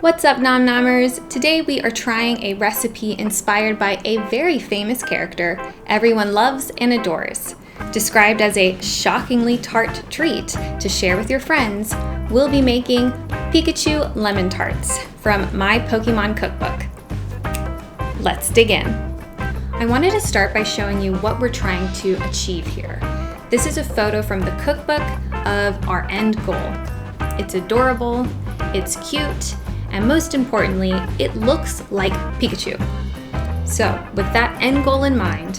What's up, Nom Nommers? Today we are trying a recipe inspired by a very famous character everyone loves and adores. Described as a shockingly tart treat to share with your friends, we'll be making Pikachu lemon tarts from my Pokemon Cookbook. Let's dig in. I wanted to start by showing you what we're trying to achieve here. This is a photo from the cookbook of our end goal. It's adorable, it's cute, and most importantly, it looks like Pikachu. So, with that end goal in mind,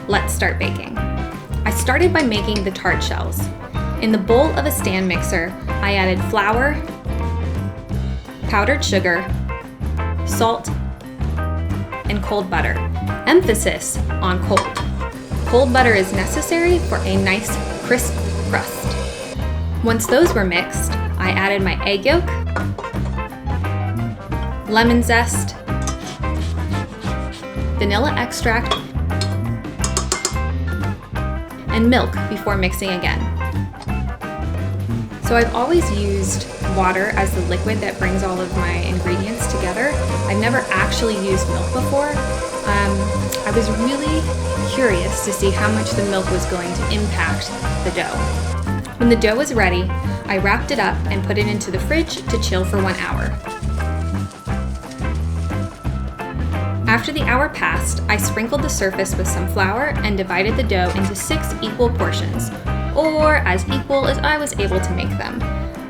let's start baking. I started by making the tart shells. In the bowl of a stand mixer, I added flour, powdered sugar, salt, and cold butter. Emphasis on cold. Cold butter is necessary for a nice crisp crust. Once those were mixed, I added my egg yolk, lemon zest, vanilla extract, and milk before mixing again. So I've always used water as the liquid that brings all of my ingredients together. I've never actually used milk before. I was really curious to see how much the milk was going to impact the dough. When the dough was ready, I wrapped it up and put it into the fridge to chill for 1 hour. After the hour passed, I sprinkled the surface with some flour and divided the dough into 6 equal portions, or as equal as I was able to make them.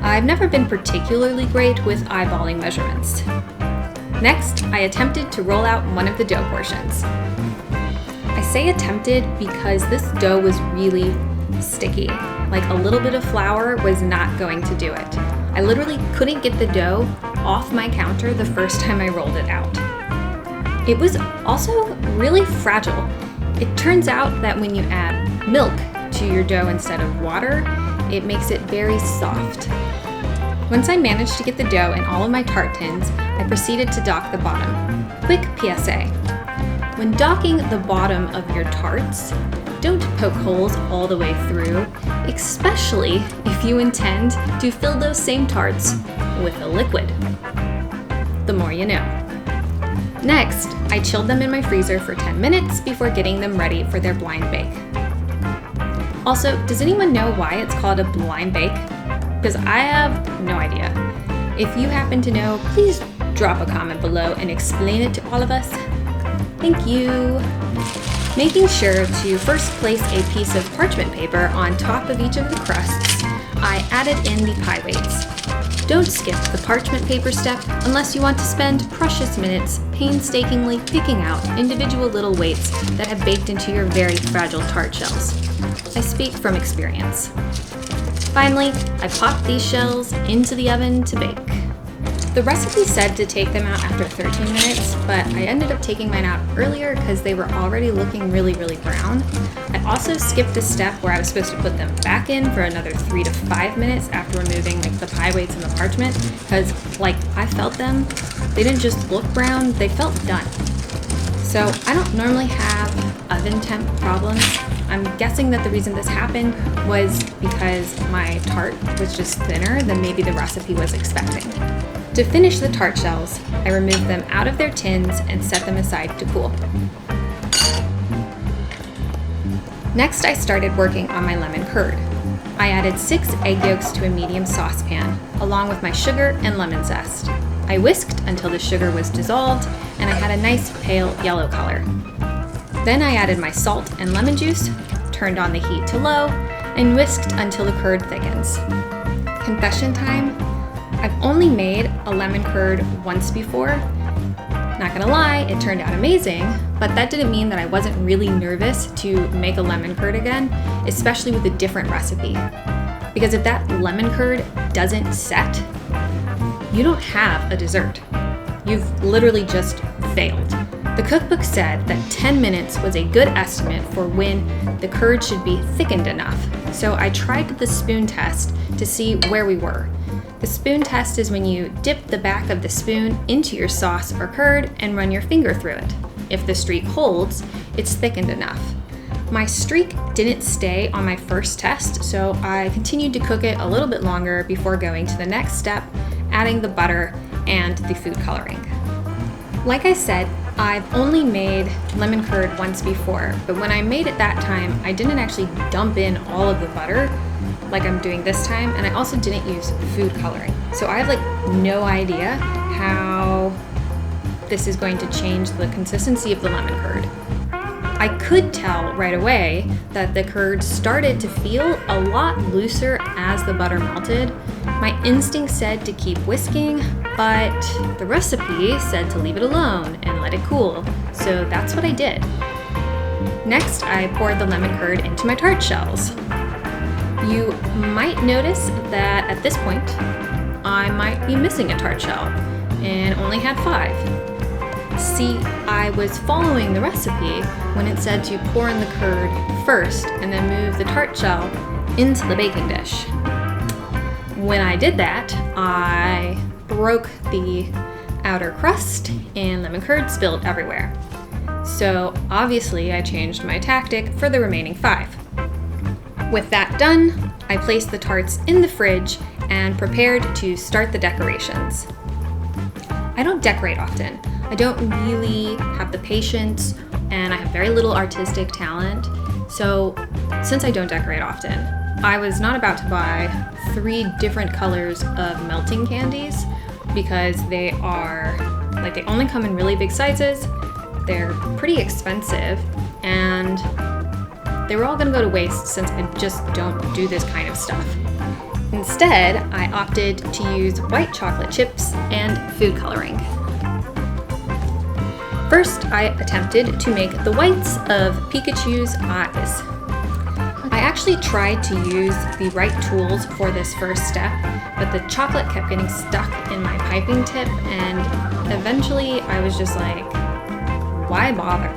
I've never been particularly great with eyeballing measurements. Next, I attempted to roll out one of the dough portions. I say attempted because this dough was really sticky. Like a little bit of flour was not going to do it. I literally couldn't get the dough off my counter the first time I rolled it out. It was also really fragile. It turns out that when you add milk to your dough instead of water, it makes it very soft. Once I managed to get the dough in all of my tart tins, I proceeded to dock the bottom. Quick PSA. When docking the bottom of your tarts, don't poke holes all the way through, especially if you intend to fill those same tarts with a liquid. The more you know. Next, I chilled them in my freezer for 10 minutes before getting them ready for their blind bake. Also, does anyone know why it's called a blind bake? Because I have no idea. If you happen to know, please drop a comment below and explain it to all of us. Thank you. Making sure to first place a piece of parchment paper on top of each of the crusts, I added in the pie weights. Don't skip the parchment paper step unless you want to spend precious minutes painstakingly picking out individual little weights that have baked into your very fragile tart shells. I speak from experience. Finally, I popped these shells into the oven to bake. The recipe said to take them out after 13 minutes, but I ended up taking mine out earlier because they were already looking really brown. I also skipped a step where I was supposed to put them back in for another 3 to 5 minutes after removing the pie weights and the parchment, because I felt them. They didn't just look brown, they felt done. So I don't normally have oven temp problems. I'm guessing that the reason this happened was because my tart was just thinner than maybe the recipe was expecting. To finish the tart shells, I removed them out of their tins and set them aside to cool. Next, I started working on my lemon curd. I added 6 egg yolks to a medium saucepan, along with my sugar and lemon zest. I whisked until the sugar was dissolved and I had a nice pale yellow color. Then I added my salt and lemon juice, turned on the heat to low, and whisked until the curd thickens. Confession time, I've only made a lemon curd once before. Not gonna lie, it turned out amazing, but that didn't mean that I wasn't really nervous to make a lemon curd again, especially with a different recipe. Because if that lemon curd doesn't set, you don't have a dessert. You've literally just failed. The cookbook said that 10 minutes was a good estimate for when the curd should be thickened enough. So I tried the spoon test to see where we were. The spoon test is when you dip the back of the spoon into your sauce or curd and run your finger through it. If the streak holds, it's thickened enough. My streak didn't stay on my first test, so I continued to cook it a little bit longer before going to the next step, adding the butter and the food coloring. Like I said, I've only made lemon curd once before, but when I made it that time, I didn't actually dump in all of the butter like I'm doing this time, and I also didn't use food coloring. So I have like no idea how this is going to change the consistency of the lemon curd. I could tell right away that the curd started to feel a lot looser as the butter melted. My instinct said to keep whisking, but the recipe said to leave it alone and let it cool, so that's what I did. Next, I poured the lemon curd into my tart shells. You might notice that at this point, I might be missing a tart shell and only had 5. See, I was following the recipe when it said to pour in the curd first and then move the tart shell into the baking dish. When I did that, I broke the outer crust and lemon curd spilled everywhere. So obviously I changed my tactic for the remaining 5. With that done, I placed the tarts in the fridge and prepared to start the decorations. I don't decorate often. I don't really have the patience, and I have very little artistic talent. So since I don't decorate often, I was not about to buy 3 different colors of melting candies because they only come in really big sizes. They're pretty expensive, and they were all gonna go to waste since I just don't do this kind of stuff. Instead, I opted to use white chocolate chips and food coloring. First, I attempted to make the whites of Pikachu's eyes. I actually tried to use the right tools for this first step, but the chocolate kept getting stuck in my piping tip, and eventually I was just like, why bother?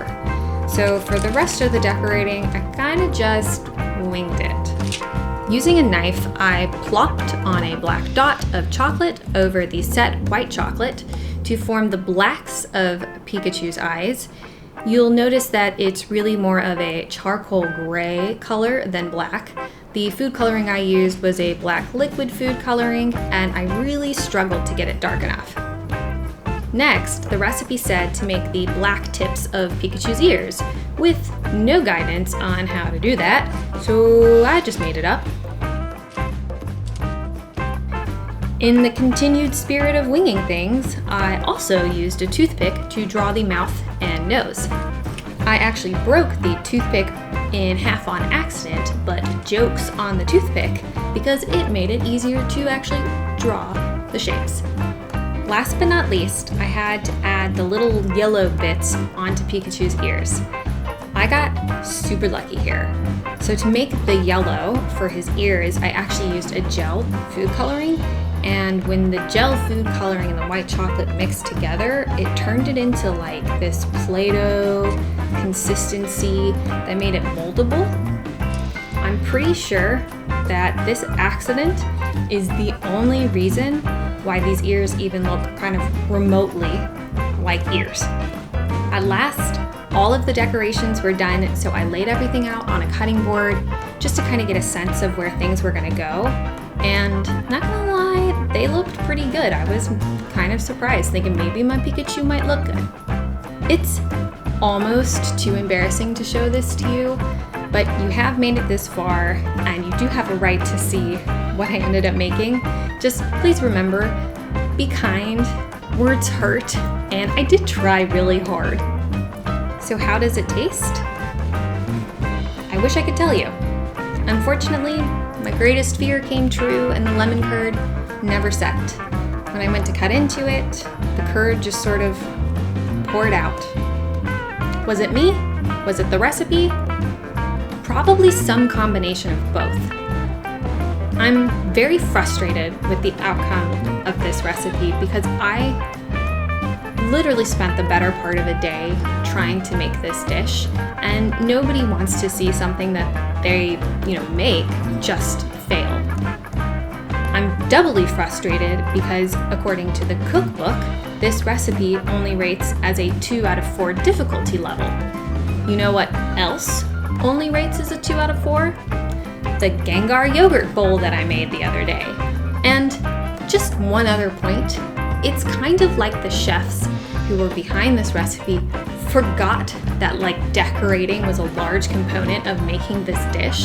So for the rest of the decorating, I kind of just winged it. Using a knife, I plopped on a black dot of chocolate over the set white chocolate to form the blacks of Pikachu's eyes. You'll notice that it's really more of a charcoal gray color than black. The food coloring I used was a black liquid food coloring, and I really struggled to get it dark enough. Next, the recipe said to make the black tips of Pikachu's ears, with no guidance on how to do that, so I just made it up. In the continued spirit of winging things, I also used a toothpick to draw the mouth and nose. I actually broke the toothpick in half on accident, but jokes on the toothpick because it made it easier to actually draw the shapes. Last but not least, I had to add the little yellow bits onto Pikachu's ears. I got super lucky here. So to make the yellow for his ears, I actually used a gel food coloring, and when the gel food coloring and the white chocolate mixed together, it turned it into like this Play-Doh consistency that made it moldable. I'm pretty sure that this accident is the only reason why these ears even look kind of remotely like ears. At last, all of the decorations were done, so I laid everything out on a cutting board just to kind of get a sense of where things were gonna go. And not gonna lie, they looked pretty good. I was kind of surprised, thinking maybe my Pikachu might look good. It's almost too embarrassing to show this to you, but you have made it this far, and you do have a right to see what I ended up making. Just please remember, be kind, words hurt, and I did try really hard. So how does it taste? I wish I could tell you. Unfortunately, my greatest fear came true and the lemon curd never set. When I went to cut into it, the curd just sort of poured out. Was it me? Was it the recipe? Probably some combination of both. I'm very frustrated with the outcome of this recipe because I literally spent the better part of a day trying to make this dish, and nobody wants to see something that they, make just fail. I'm doubly frustrated because according to the cookbook, this recipe only rates as a 2 out of 4 difficulty level. You know what else only rates as a 2 out of 4? The Gengar yogurt bowl that I made the other day. And just one other point, It's kind of like the chefs who were behind this recipe forgot that decorating was a large component of making this dish.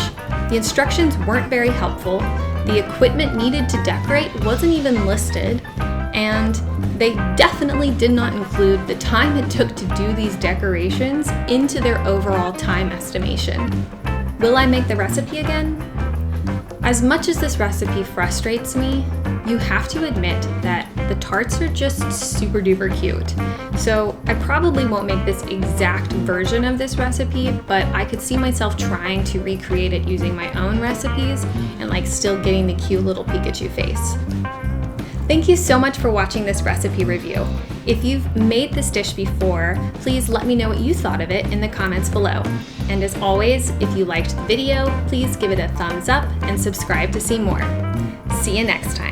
The instructions weren't very helpful, the equipment needed to decorate wasn't even listed, and they definitely did not include the time it took to do these decorations into their overall time estimation. Will I make the recipe again? As much as this recipe frustrates me, you have to admit that the tarts are just super duper cute. So I probably won't make this exact version of this recipe, but I could see myself trying to recreate it using my own recipes and still getting the cute little Pikachu face. Thank you so much for watching this recipe review. If you've made this dish before, please let me know what you thought of it in the comments below. And as always, if you liked the video, please give it a thumbs up and subscribe to see more. See you next time.